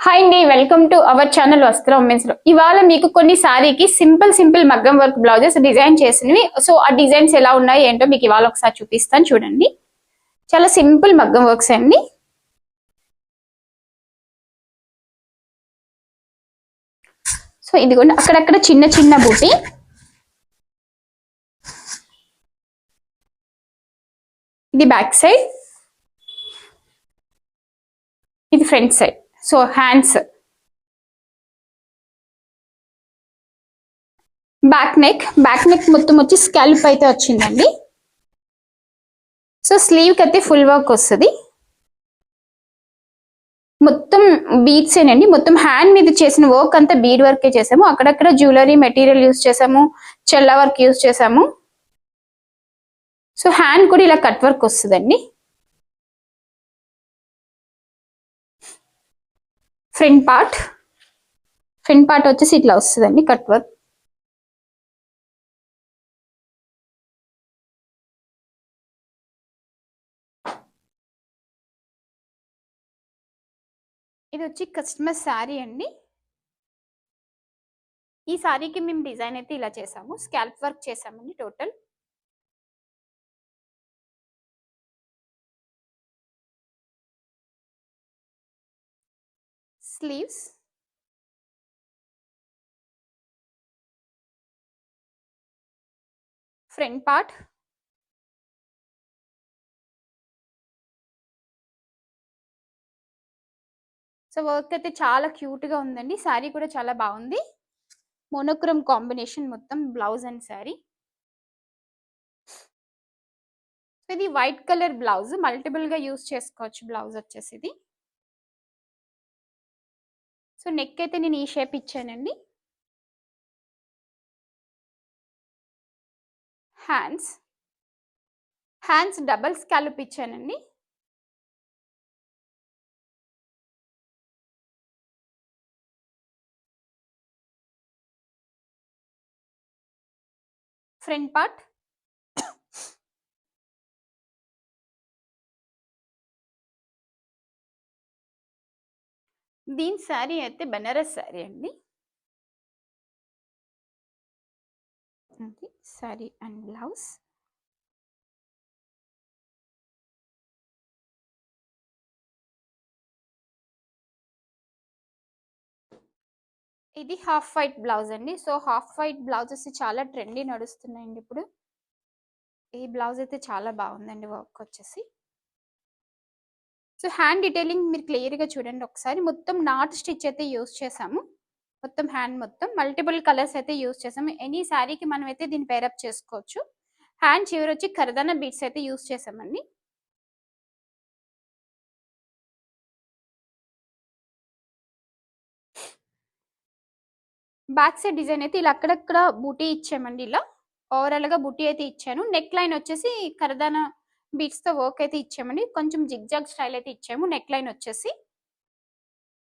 Hi అండి, welcome to our channel వస్త్ర women's లో. ఇవాళ మీకు కొన్ని సారీకి సింపుల్ మగ్గం వర్క్ బ్లౌజెస్ డిజైన్ చేసినవి. సో ఆ డిజైన్స్ ఎలా ఉన్నాయి ఏంటో మీకు ఇవాళ ఒకసారి చూపిస్తాను చూడండి. చాలా సింపుల్ మగ్గం వర్క్స్ అండి. సో ఇదిగోండి, అక్కడక్కడ చిన్న చిన్న బూటీ, ఇది బ్యాక్ సైడ్, ఇది front side. So hands, back neck మొత్తం వచ్చి స్కాల్ప్ అయితే వచ్చిందండి. సో స్లీవ్ కి అయితే ఫుల్ వర్క్ వస్తుంది. మొత్తం బీడ్స్ ఏనండి. మొత్తం హ్యాండ్ మీద చేసిన వర్క్ అంతా బీడ్ వర్కే చేసాము. అక్కడక్కడ జ్యువెలరీ మెటీరియల్ యూస్ చేసాము, చెల్ల వర్క్ యూస్ చేసాము. సో హ్యాండ్ కూడా ఇలా కట్ వర్క్ వస్తుందండి. ఫ్రంట్ పార్ట్ వచ్చేసి ఇట్లా వస్తుందండి కట్ వర్క్. ఇది వచ్చి కస్టమర్ శారీ అండి. ఈ శారీకి మేము డిజైన్ అయితే ఇలా చేసాము, స్కాల్ప్ వర్క్ చేసామండి total. Sleeves, front part, so work అయితే చాలా క్యూట్ గా ఉందండి. శారీ కూడా చాలా బాగుంది. మోనోక్రోమ్ కాంబినేషన్ మొత్తం బ్లౌజ్ అండ్ శారీ. ఇది వైట్ కలర్ బ్లౌజ్, మల్టిపుల్ గా యూస్ చేసుకోవచ్చు బ్లౌజ్ వచ్చేసి ఇది. సో నెక్ అయితే నేను ఈ షేప్ ఇచ్చానండి. హ్యాండ్స్ డబల్ స్కాలప్ ఇచ్చానండి. ఫ్రంట్ పార్ట్, దీని శారీ అయితే బెనారస్ శారీ అండి. Sari and blouse. ఇది హాఫ్ వైట్ బ్లౌజ్ అండి. సో హాఫ్ వైట్ బ్లౌజెస్ చాలా ట్రెండీ నడుస్తున్నాయండి ఇప్పుడు. ఈ బ్లౌజ్ అయితే చాలా బాగుందండి వర్క్ వచ్చేసి. సో హ్యాండ్ డీటెయిలింగ్ మీరు క్లియర్గా చూడండి ఒకసారి. మొత్తం నాట్ స్టిచ్ అయితే యూస్ చేసాము. మొత్తం హ్యాండ్ మొత్తం మల్టిపుల్ కలర్స్ అయితే యూస్ చేసాము. ఎనీ శారీకి మనం అయితే దీన్ని పేరప్ చేసుకోవచ్చు. హ్యాండ్ చివరి వచ్చి కరదానా బీట్స్ అయితే యూస్ చేసామండి. బ్యాక్ సైడ్ డిజైన్ అయితే ఇలా అక్కడక్కడ బూటీ ఇచ్చామండి. ఇలా ఓవరాల్ గా బూటీ అయితే ఇచ్చాను. నెక్ లైన్ వచ్చేసి కరదానా బీట్స్ తో వర్క్ అయితే ఇచ్చామండి. కొంచెం జిగ్జాగ్ స్టైల్ అయితే ఇచ్చాము నెక్ లైన్ వచ్చేసి.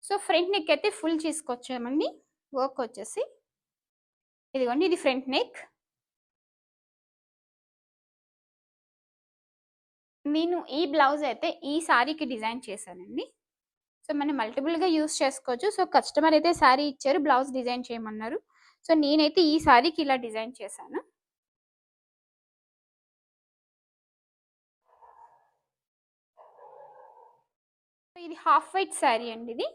సో ఫ్రంట్ నెక్ అయితే ఫుల్ తీసుకొచ్చామండి వర్క్ వచ్చేసి. ఇదిగోండి, ఇది ఫ్రంట్ నెక్. నేను ఈ బ్లౌజ్ అయితే ఈ శారీకి డిజైన్ చేశానండి. సో మనం మల్టిపుల్గా యూస్ చేసుకోవచ్చు. సో కస్టమర్ అయితే శారీ ఇచ్చారు, బ్లౌజ్ డిజైన్ చేయమన్నారు. సో నేనైతే ఈ శారీకి ఇలా డిజైన్ చేశాను. ఇది హాఫ్ వైట్ శారీ అండి. ఇది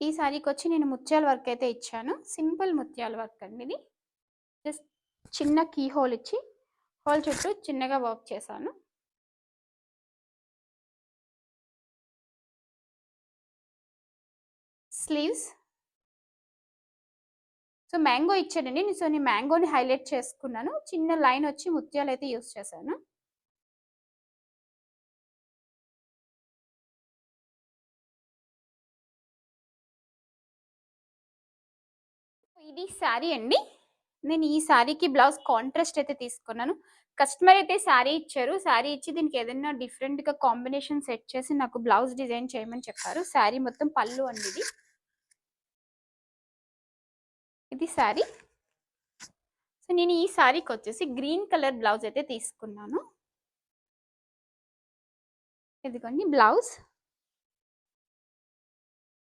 ఈ శారీకి వచ్చి నేను ముత్యాల వర్క్ అయితే ఇచ్చాను. సింపుల్ ముత్యాల వర్క్ అండి. ఇది జస్ట్ చిన్న కీ హోల్ ఇచ్చి హోల్ చుట్టూ చిన్నగా వర్క్ చేశాను. స్లీవ్స్, సో మ్యాంగో ఇచ్చాడండి. సో నేను మ్యాంగోని హైలైట్ చేసుకున్నాను. చిన్న లైన్ వచ్చి ముత్యాలు అయితే యూస్ చేశాను. ఇది శారీ అండి. నేను ఈ శారీకి బ్లౌజ్ కాంట్రాస్ట్ అయితే తీసుకున్నాను. కస్టమర్ అయితే శారీ ఇచ్చారు. శారీ ఇచ్చి దీనికి ఏదైనా డిఫరెంట్ గా కాంబినేషన్ సెట్ చేసి నాకు బ్లౌజ్ డిజైన్ చేయమని చెప్పారు. శారీ మొత్తం పళ్ళు అండి. ఇది శారీ. సో నేను ఈ శారీకి వచ్చేసి గ్రీన్ కలర్ బ్లౌజ్ అయితే తీసుకున్నాను. ఇదిగోండి బ్లౌజ్.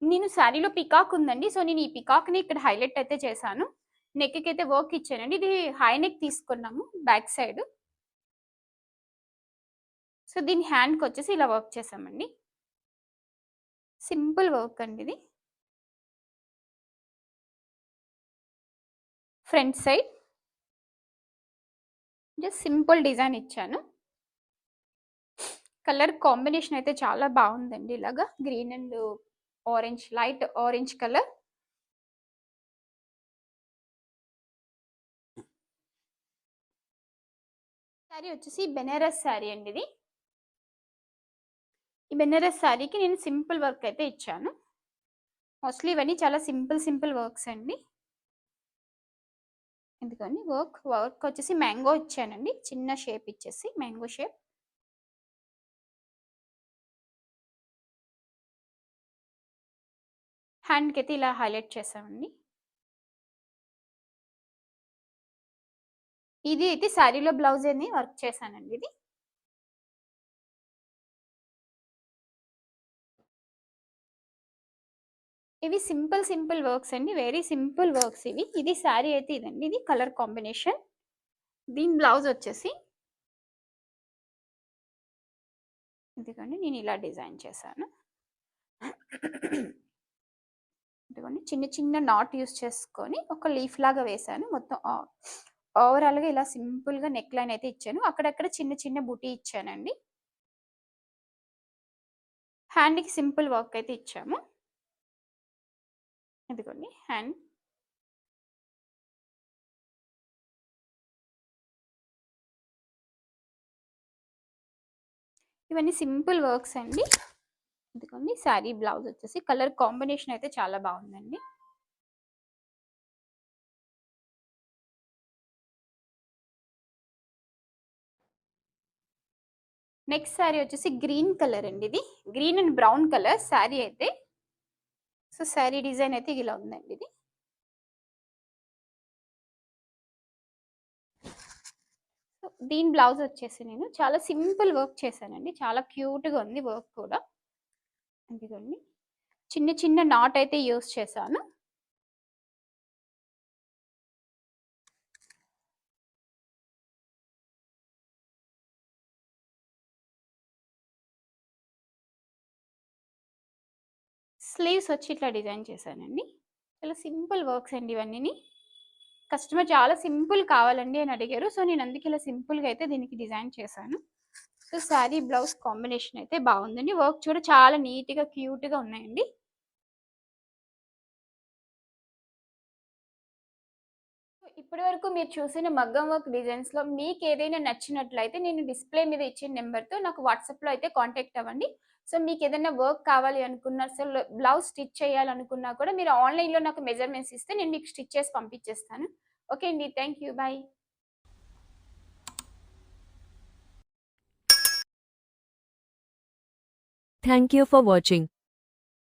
నేను శారీలో పికాక్ ఉందండి. సో నేను ఈ పికాక్‌ని ఇక్కడ హైలైట్ అయితే చేశాను. నెక్‌కి అయితే వర్క్ ఇచ్చానండి. ఇది హై నెక్ తీసుకున్నాము బ్యాక్ సైడ్. సో దీని హ్యాండ్‌కొచ్చేసి ఇలా వర్క్ చేశామండి. సింపుల్ వర్క్ అండి ఇది. Front side just simple design ఇచ్చాను. కలర్ కాంబినేషన్ అయితే చాలా బాగుందండి. ఇలాగా green and orange, light orange colour. Sari వచ్చేసి బెనారస్ శారీ అండి ఇది. ఈ బెనారస్ శారీకి నేను సింపుల్ వర్క్ అయితే ఇచ్చాను. మోస్ట్లీ ఇవన్నీ చాలా సింపుల్ వర్క్స్ అండి. ఎందుకని వర్క్ వచ్చేసి మ్యాంగో ఇచ్చానండి. చిన్న షేప్ ఇచ్చేసి మ్యాంగో షేప్. హ్యాండ్కి అయితే ఇలా హైలైట్ చేసామండి. ఇది అయితే శారీలో బ్లౌజ్ అని వర్క్ చేశానండి ఇది. ఇవి సింపుల్ వర్క్స్ అండి. వెరీ సింపుల్ వర్క్స్ ఇవి. ఇది శారీ అయితే ఇదండి. ఇది కలర్ కాంబినేషన్. దీని బ్లౌజ్ వచ్చేసి ఇదిగోండి నేను ఇలా డిజైన్ చేశాను. ఇదిగోండి చిన్న నాట్ యూస్ చేసుకొని ఒక లీఫ్ లాగా వేశాను. మొత్తం ఓవరాల్గా ఇలా సింపుల్గా నెక్ లైన్ అయితే ఇచ్చాను. అక్కడక్కడ చిన్న బుటీ ఇచ్చానండి. హ్యాండ్కి సింపుల్ వర్క్ అయితే ఇచ్చాము. ఇదిగోండి హ్యాండ్. ఇవన్నీ సింపుల్ వర్క్స్ అండి. ఇదిగోండి శారీ బ్లౌజ్ వచ్చేసి కలర్ కాంబినేషన్ అయితే చాలా బాగుందండి. నెక్స్ట్ శారీ వచ్చేసి గ్రీన్ కలర్ అండి. ఇది green and brown colour sari అయితే. సో శారీ డిజైన్ అయితే ఇలా ఉందండి ఇది. దీని బ్లౌజ్ వచ్చేసి నేను చాలా సింపుల్ వర్క్ చేశానండి. చాలా క్యూట్గా ఉంది వర్క్ కూడా. అందుకని చిన్న నాట్ అయితే యూస్ చేశాను. స్లీవ్స్ వచ్చి ఇట్లా డిజైన్ చేశానండి. చాలా సింపుల్ వర్క్స్ అండి ఇవన్నీ. కస్టమర్ చాలా సింపుల్ కావాలండి అని అడిగారు. సో నేను అందుకే ఇలా సింపుల్గా అయితే దీనికి డిజైన్ చేశాను. సో శారీ బ్లౌజ్ కాంబినేషన్ అయితే బాగుందండి. వర్క్ చూడ చాలా నీట్గా క్యూట్గా ఉన్నాయండి. ఇప్పటి వరకు మీరు చూసిన మగ్గం వర్క్ డిజైన్స్లో మీకు ఏదైనా నచ్చినట్లయితే నేను డిస్ప్లే మీద ఇచ్చిన నెంబర్తో నాకు వాట్సాప్లో అయితే కాంటాక్ట్ అవ్వండి. సో మీకు ఏదైనా వర్క్ కావాలి అనుకున్నా, సో బ్లౌజ్ స్టిచ్ చేయాలనుకున్నా కూడా మీరు ఆన్లైన్లో నాకు మెజర్మెంట్స్ ఇస్తే నేను మీకు స్టిచ్ చేసి పంపించేస్తాను. ఓకే అండి, thank you, bye. Thank you for watching.